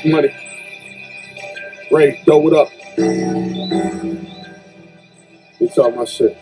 Money. Ray, throw it up. You talk my shit.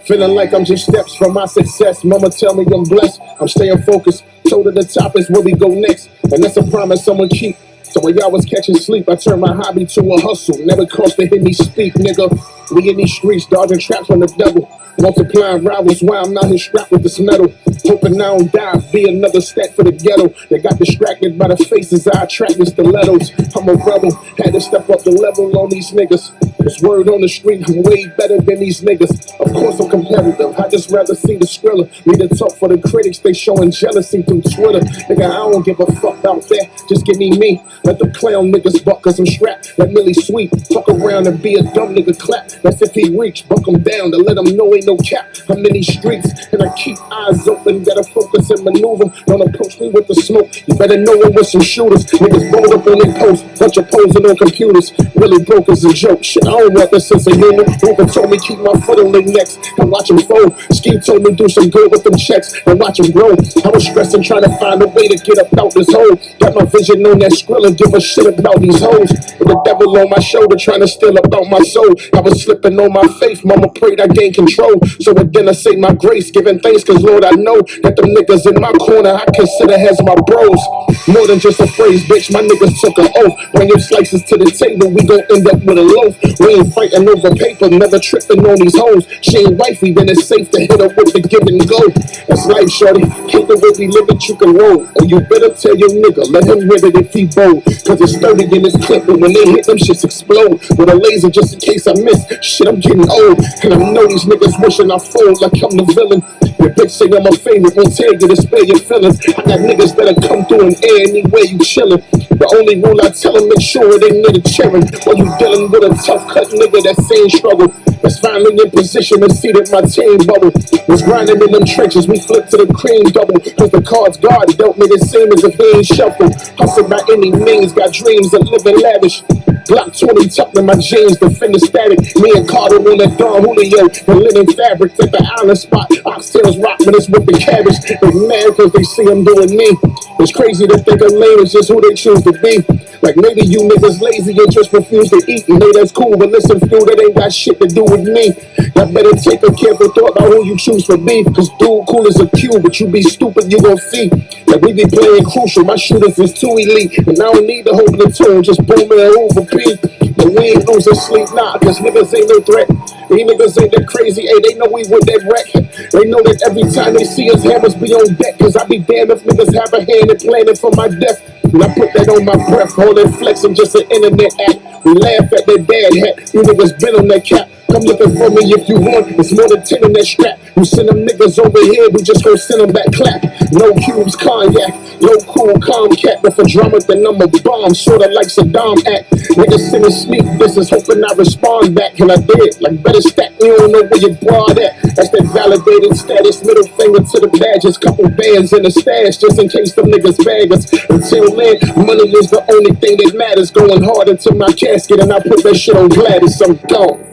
Feeling like I'm just steps from my success. Mama tell me I'm blessed. I'm staying focused. Toe to the top is where we go next. And that's a promise someone keep. So while y'all was catching sleep, I turned my hobby to a hustle. Never cost to hear me speak, nigga. We in these streets, dodging traps from the devil. Multiplying rivals while I'm out here strapped with this metal. Hoping I don't die, be another stack for the ghetto. They got distracted by the faces I attract with stilettos. I'm a rebel, had to step up the level on these niggas. It's word on the street, I'm way better than these niggas. Of course I'm competitive, I just rather see the skriller. Need to talk for the critics, they showing jealousy through Twitter. Nigga, I don't give a fuck out there, just give me me. Let the clown niggas buck cause I'm strapped like Millie Sweet. Fuck around and be a dumb nigga clap. That's if he reach, buck him down to let him know ain't no cap. I'm in these streets and I keep eyes open. Gotta focus and maneuver, don't approach me with the smoke. You better know it with some shooters. Niggas bold up on their posts, bunch of posing on computers. Really broke as a joke, shit I don't want this sense of humor. Hoover told me keep my foot on their necks and watch them fold. Ski told me do some good with them checks and watch them grow. I was stressing trying to find a way to get up out this hole. Got my vision on that skrilla, give a shit about these hoes. With the devil on my shoulder trying to steal about my soul. I was slipping on my faith, mama prayed I gain control. So then I say my grace, giving thanks cause Lord I know that them niggas in my corner I consider as my bros. More than just a phrase, bitch, my niggas took an oath. Bring your slices to the table, we gon' end up with a loaf. We ain't fighting over paper, never tripping on these hoes. She ain't wifey, then it's safe to hit her with the give and go. That's life, shorty, keep the way we live it, you can roll. Or you better tell your nigga, let him hit it if he bold. Cause it's 30 in this clip, and when they hit them shits explode. With a laser just in case I miss, shit I'm getting old. And I know these niggas wishing I fold like I'm the villain. Your bitch say I'm a favorite, won't tell you to spare your feelings. I got niggas that'll come through and air anywhere you chillin'. The only rule I tell them, make sure it ain't near the cheering. While you dealing with a tough cut nigga that same struggle. That's finally in position to see that my team bubble. Was grinding in them trenches, we flipped to the cream double. Cause the cards God dealt me the same as if he ain't shuffled. Hustle by any means, got dreams of living lavish. Glock 20 tucked in my jeans, defender static. Me and Carter on that Don Julio, the linen fabric at the island spot. Oxtails rock when it's with the cabbage. They mad cause they see I'm doing me. It's crazy to think a lame is just who they choose to be. Like maybe you niggas lazy and just refuse to eat. And hey, that's cool, but listen, Feud, that ain't got shit to do with me. Y'all better take a careful thought about who you choose for beef. Cause dude cool as a cube, but you be stupid, you gon' see. Like we be playing crucial, my shooters is too elite. And I don't need to hold the tune, just boom and over peak. But we ain't losing sleep, nah, cause niggas ain't no threat. These niggas ain't that crazy, hey, they know we with that wreck. They know that every time they see us, hammers be on deck. Cause I be damned if niggas have a hand in planning for my death. And I put that on my breath, all that flexing just an internet act. We laugh at that bad hat, you niggas been on that cap. Come looking for me if you want, it's more than 10 in that strap. You send them niggas over here, we just gon' send them back clap. No cubes, cognac, low cool, calm cat. But for drama, then I'm a bomb, sorta like Saddam act. Niggas sending sneak distance, hoping I respond back. And I did, like better stack, you don't know where your broad at. That's that validated status, middle finger to the badges. Couple bands in the stash, just in case them niggas bag us. Until then, money is the only thing that matters. Going hard into my casket, and I put that shit on Gladys, I'm gone.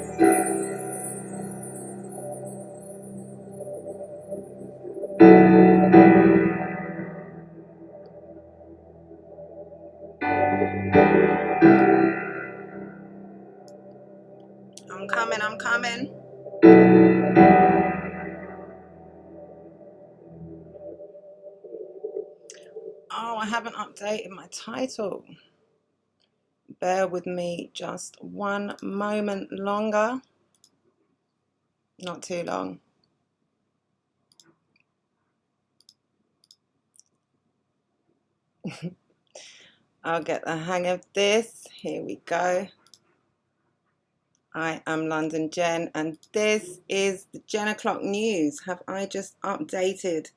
I'm coming. Oh, I haven't updated my title. Bear with me just one moment longer. Not too long. I'll get the hang of this. Here we go. I am London Jen, and this is the Jen O'Clock News. Have I just updated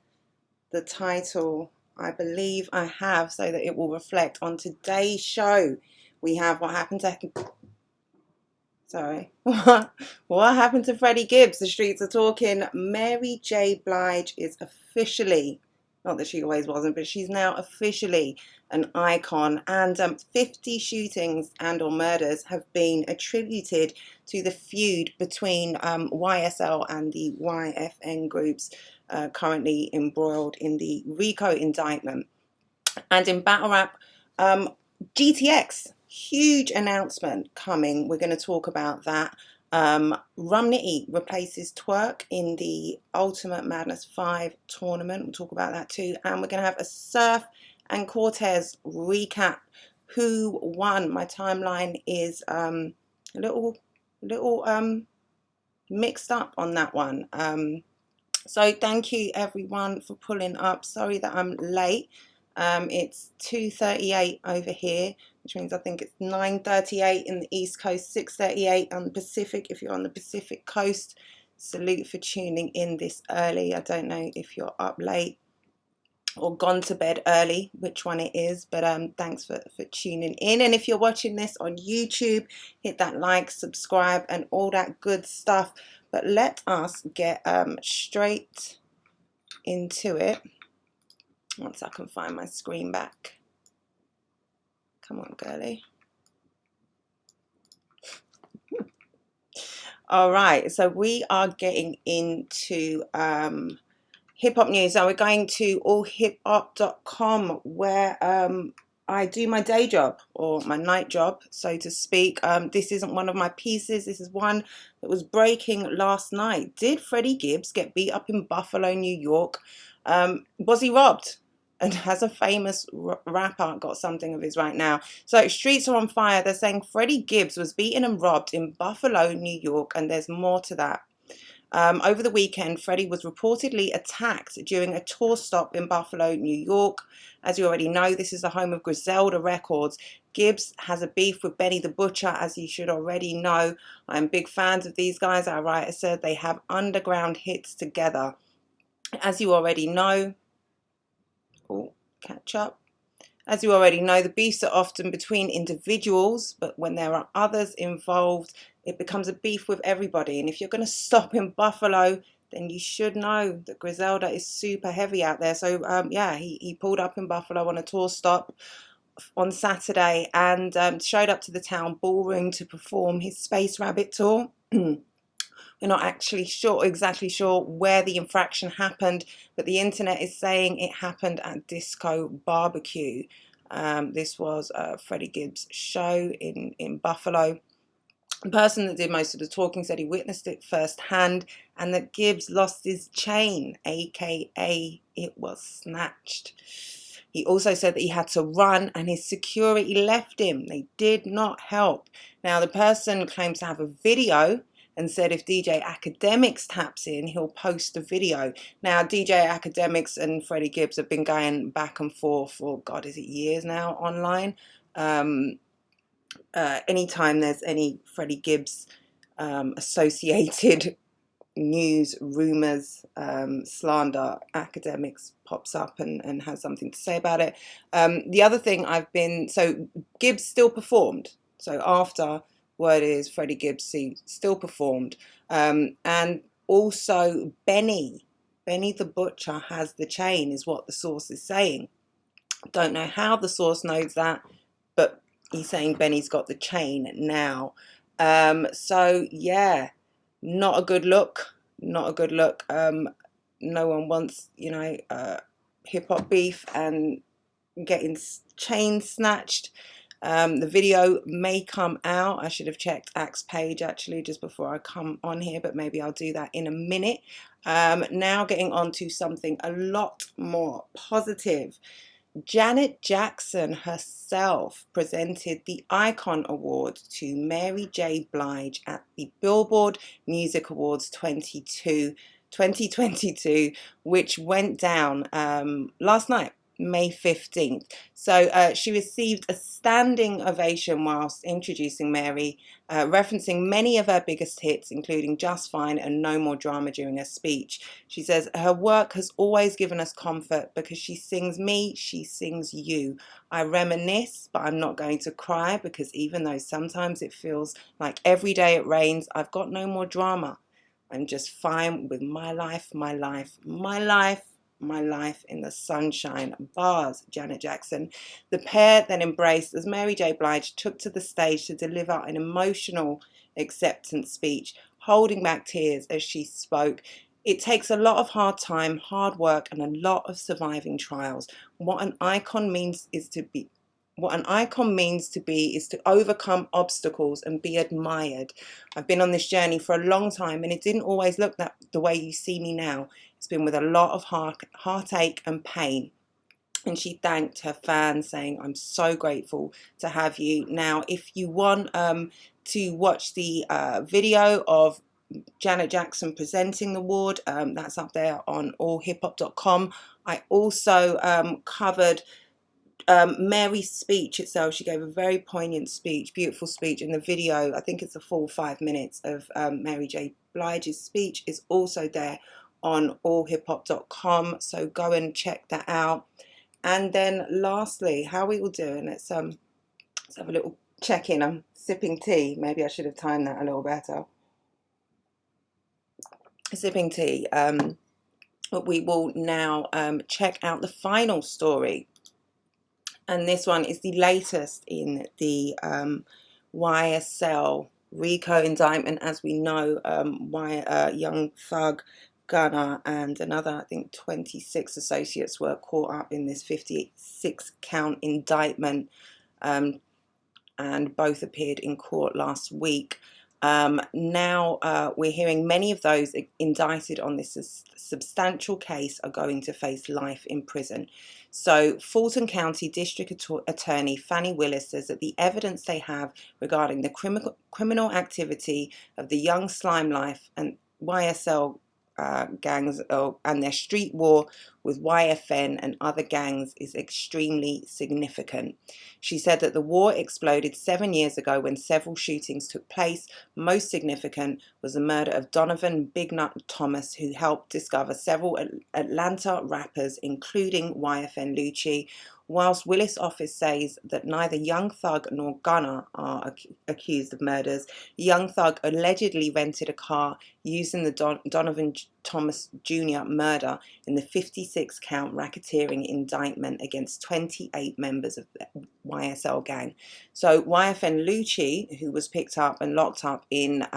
the title? I believe I have, so that it will reflect on today's show. We have what happened to... Sorry. What happened to Freddie Gibbs? The streets are talking. Mary J. Blige is officially, not that she always wasn't, but she's now officially an icon. And 50 shootings and or murders have been attributed to the feud between YSL and the YFN groups currently embroiled in the RICO indictment. And in battle rap, GTX, huge announcement coming. We're going to talk about that. Rumnitty replaces Twerk in the Ultimate Madness 5 tournament. We'll talk about that too. And we're going to have a Surf and Cortez recap. Who won? My timeline is a little mixed up on that one. So thank you everyone for pulling up. Sorry that I'm late. It's 2:38 over here, which means I think it's 9:38 in the East Coast, 6:38 on the Pacific. If you're on the Pacific Coast, salute for tuning in this early. I don't know if you're up late or gone to bed early, which one it is, but thanks for tuning in. And if you're watching this on YouTube, hit that like, subscribe, and all that good stuff. But let us get straight into it. Once I can find my screen back. Come on, girly. All right, so we are getting into hip hop news. Now we're going to allhiphop.com, where I do my day job, or my night job, so to speak. This isn't one of my pieces. This is one that was breaking last night. Did Freddie Gibbs get beat up in Buffalo, New York? Was he robbed? And has a famous rapper got something of his right now? So streets are on fire. They're saying Freddie Gibbs was beaten and robbed in Buffalo, New York, and there's more to that. Over the weekend, Freddie was reportedly attacked during a tour stop in Buffalo, New York. As you already know, this is the home of Griselda Records. Gibbs has a beef with Benny the Butcher, as you should already know. I'm big fans of these guys. Our writer said they have underground hits together. As you already know, catch up. As you already know, the beefs are often between individuals, but when there are others involved, it becomes a beef with everybody. And if you're going to stop in Buffalo, then you should know that Griselda is super heavy out there. So yeah, he pulled up in Buffalo on a tour stop on Saturday and showed up to the town ballroom to perform his Space Rabbit tour. We're not actually exactly sure where the infraction happened, but the internet is saying it happened at Disco Barbecue. This was Freddie Gibbs' show in Buffalo. The person that did most of the talking said he witnessed it firsthand and that Gibbs lost his chain, aka it was snatched. He also said that he had to run and his security left him. They did not help. Now, the person claims to have a video and said if DJ Academics taps in, he'll post the video. Now, DJ Academics and Freddie Gibbs have been going back and forth for, God, is it years now online? Anytime there's any Freddie Gibbs associated news, rumors, slander, Academics pops up and has something to say about it. The other thing so Gibbs still performed. So after word is Freddie Gibbs still performed. And also Benny the Butcher has the chain, is what the source is saying. Don't know how the source knows that, but he's saying Benny's got the chain now. So yeah, not a good look. Not a good look. No one wants, hip hop beef and getting chain snatched. The video may come out. I should have checked Act's page actually just before I come on here, but maybe I'll do that in a minute. Now getting on to something a lot more positive. Janet Jackson herself presented the Icon Award to Mary J. Blige at the Billboard Music Awards 2022, which went down last night, May 15th. So she received a standing ovation whilst introducing Mary, referencing many of her biggest hits, including Just Fine and No More Drama during her speech. She says her work has always given us comfort because she sings me, she sings you. I reminisce, but I'm not going to cry because even though sometimes it feels like every day it rains, I've got no more drama. I'm just fine with my life, my life, my life. My life in the sunshine. Bars, Janet Jackson. The pair then embraced as Mary J. Blige took to the stage to deliver an emotional acceptance speech, holding back tears as she spoke. It takes a lot of hard time, hard work, and a lot of surviving trials. What an icon means is to be what an icon means to be is to overcome obstacles and be admired. I've been on this journey for a long time, and it didn't always look that the way you see me now. It's been with a lot of heartache and pain. And she thanked her fans, saying, I'm so grateful to have you. Now, if you want to watch the video of Janet Jackson presenting the award, that's up there on allhiphop.com. I also covered Mary's speech itself. She gave a very poignant speech, beautiful speech, and the video, I think it's a full 5 minutes of Mary J. Blige's speech, is also there on allhiphop.com, so go and check that out. And then lastly, how we all doing? Let's have a little check-in. I'm sipping tea. Maybe I should have timed that a little better. Sipping tea. But we will now check out the final story. And this one is the latest in the YSL RICO indictment. As we know, Young Thug, Gunner, and another, I think, 26 associates were caught up in this 56-count indictment, and both appeared in court last week. Now we're hearing many of those indicted on this substantial case are going to face life in prison. So Fulton County District Attorney Fannie Willis says that the evidence they have regarding the criminal activity of the Young Slime Life and YSL gangs and their street war with YFN and other gangs is extremely significant. She said that the war exploded 7 years ago when several shootings took place. Most significant was the murder of Donovan Big Nut Thomas, who helped discover several Atlanta rappers, including YFN Lucci. Whilst Willis' office says that neither Young Thug nor Gunner are accused of murders, Young Thug allegedly rented a car used in the Donovan Thomas Jr. murder in the 56-count racketeering indictment against 28 members of the YSL gang. So YFN Lucci, who was picked up and locked up in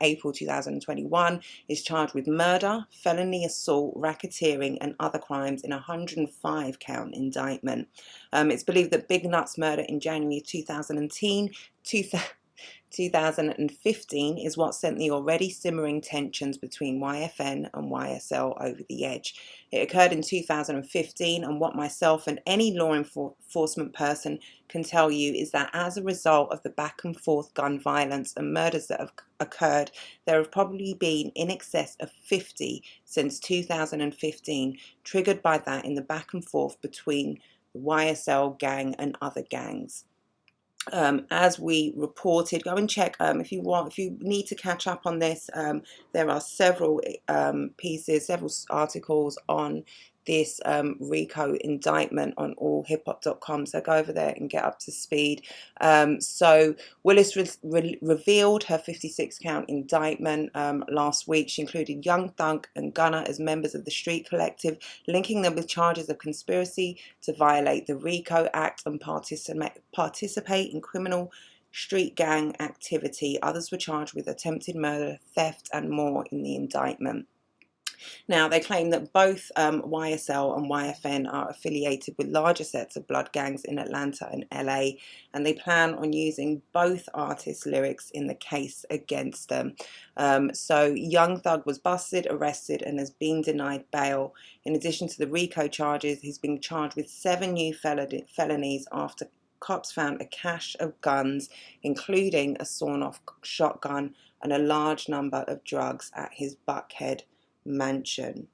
April 2021, is charged with murder, felony assault, racketeering, and other crimes in a 105-count indictment. It's believed that Big Nut's murder in January 2015 is what sent the already simmering tensions between YFN and YSL over the edge. It occurred in 2015, and what myself and any law enforcement person can tell you is that as a result of the back and forth gun violence and murders that have occurred, there have probably been in excess of 50 since 2015, triggered by that in the back and forth between the YSL gang and other gangs. As we reported, go and check if you need to catch up on this. There are several pieces, several articles on this RICO indictment on allhiphop.com, so go over there and get up to speed. So Willis revealed her 56-count indictment last week. She included Young Thug and Gunner as members of the Street Collective, linking them with charges of conspiracy to violate the RICO Act and participate in criminal street gang activity. Others were charged with attempted murder, theft, and more in the indictment. Now, they claim that both YSL and YFN are affiliated with larger sets of blood gangs in Atlanta and LA, and they plan on using both artists' lyrics in the case against them. So Young Thug was busted, arrested, and has been denied bail. In addition to the RICO charges, he's been charged with 7 new felonies after cops found a cache of guns, including a sawn-off shotgun and a large number of drugs at his Buckhead mansion.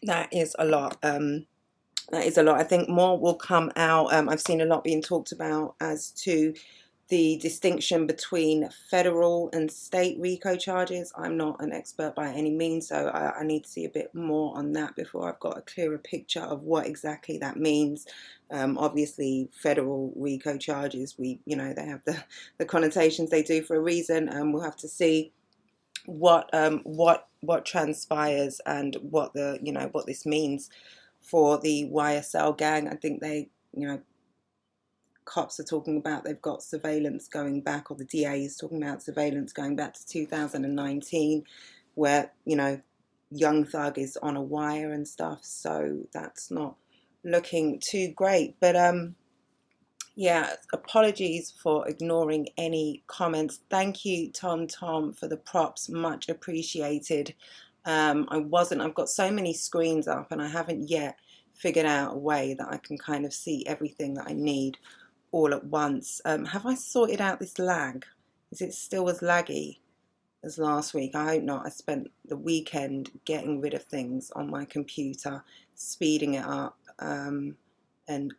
That is a lot. I think more will come out. I've seen a lot being talked about as to the distinction between federal and state RICO charges. I'm not an expert by any means, so I need to see a bit more on that before I've got a clearer picture of what exactly that means. Obviously, federal RICO charges, they have the connotations they do for a reason, and we'll have to see what transpires and what this means for the YSL gang. I think they, cops are talking about they've got surveillance going back, or the DA is talking about surveillance going back to 2019, where Young Thug is on a wire and stuff. So that's not looking too great. But yeah, apologies for ignoring any comments. Thank you, Tom, for the props, much appreciated. I've got so many screens up and I haven't yet figured out a way that I can kind of see everything that I need all at once. Have I sorted out this lag? Is it still as laggy as last week? I hope not. I spent the weekend getting rid of things on my computer, speeding it up, and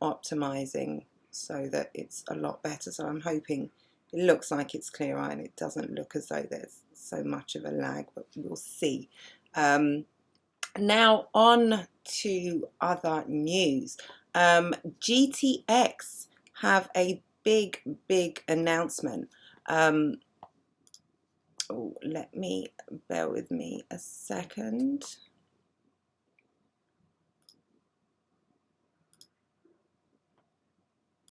optimizing so that it's a lot better. So I'm hoping it looks like it's clear and it doesn't look as though there's so much of a lag, but we'll see. Now on to other news. GTX have a big announcement. Oh, bear with me a second.